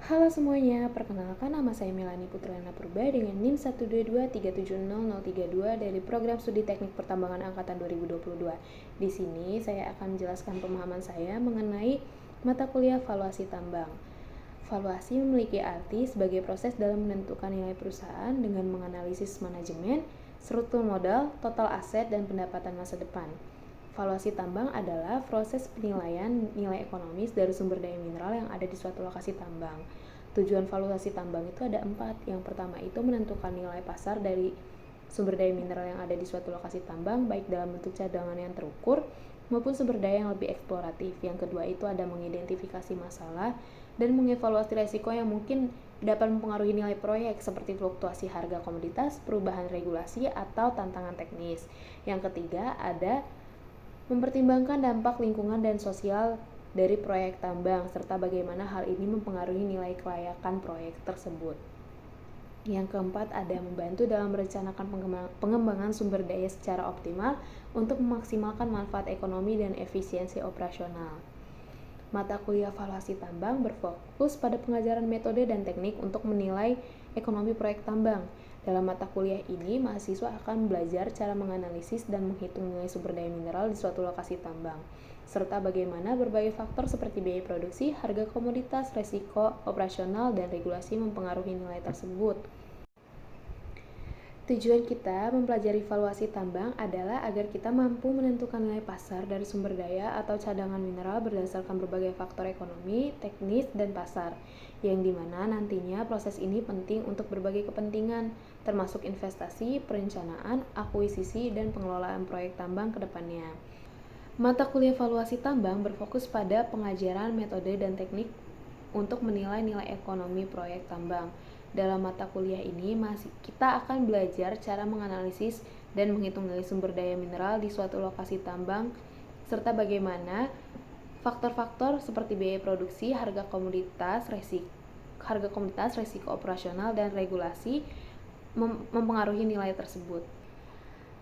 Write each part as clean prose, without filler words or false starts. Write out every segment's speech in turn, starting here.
Halo semuanya, perkenalkan nama saya Melani Putrana Purba dengan NIM 122370032 dari Program Studi Teknik Pertambangan Angkatan 2022. Di sini saya akan menjelaskan pemahaman saya mengenai mata kuliah valuasi tambang. Valuasi memiliki arti sebagai proses dalam menentukan nilai perusahaan dengan menganalisis manajemen, struktur modal, total aset, dan pendapatan masa depan. Valuasi tambang adalah proses penilaian nilai ekonomis dari sumber daya mineral yang ada di suatu lokasi tambang. Tujuan valuasi tambang itu ada 4. Yang pertama itu menentukan nilai pasar dari sumber daya mineral yang ada di suatu lokasi tambang, baik dalam bentuk cadangan yang terukur maupun sumber daya yang lebih eksploratif. Yang kedua itu ada mengidentifikasi masalah dan mengevaluasi resiko yang mungkin dapat mempengaruhi nilai proyek seperti fluktuasi harga komoditas, perubahan regulasi, atau tantangan teknis. Yang ketiga ada mempertimbangkan dampak lingkungan dan sosial dari proyek tambang, serta bagaimana hal ini mempengaruhi nilai kelayakan proyek tersebut. Yang keempat ada membantu dalam merencanakan pengembangan sumber daya secara optimal untuk memaksimalkan manfaat ekonomi dan efisiensi operasional. Mata kuliah valuasi tambang berfokus pada pengajaran metode dan teknik untuk menilai ekonomi proyek tambang. Dalam mata kuliah ini, mahasiswa akan belajar cara menganalisis dan menghitung nilai sumber daya mineral di suatu lokasi tambang, serta bagaimana berbagai faktor seperti biaya produksi, harga komoditas, resiko operasional, dan regulasi mempengaruhi nilai tersebut. Tujuan kita mempelajari valuasi tambang adalah agar kita mampu menentukan nilai pasar dari sumber daya atau cadangan mineral berdasarkan berbagai faktor ekonomi, teknis, dan pasar, yang dimana nantinya proses ini penting untuk berbagai kepentingan, termasuk investasi, perencanaan, akuisisi, dan pengelolaan proyek tambang ke depannya. Mata kuliah valuasi tambang berfokus pada pengajaran metode dan teknik untuk menilai nilai ekonomi proyek tambang. Dalam mata kuliah ini, kita akan belajar cara menganalisis dan menghitung nilai sumber daya mineral di suatu lokasi tambang, serta bagaimana faktor-faktor seperti biaya produksi, harga komoditas, resiko operasional, dan regulasi mempengaruhi nilai tersebut.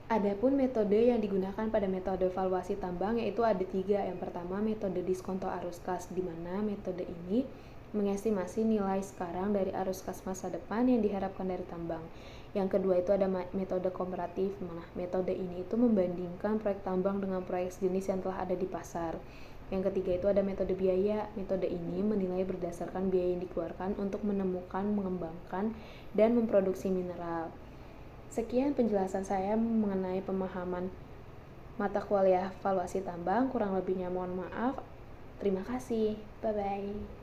Adapun metode yang digunakan pada metode valuasi tambang yaitu ada 3. Yang pertama, metode diskonto arus kas, di mana metode ini mengestimasi nilai sekarang dari arus kas masa depan yang diharapkan dari tambang. Yang kedua itu ada metode komparatif. Nah, metode ini itu membandingkan proyek tambang dengan proyek sejenis yang telah ada di pasar. Yang ketiga itu ada metode biaya. Metode ini menilai berdasarkan biaya yang dikeluarkan untuk menemukan, mengembangkan, dan memproduksi mineral. Sekian penjelasan saya mengenai pemahaman mata kuliah valuasi tambang. Kurang lebihnya mohon maaf. Terima kasih. Bye-bye.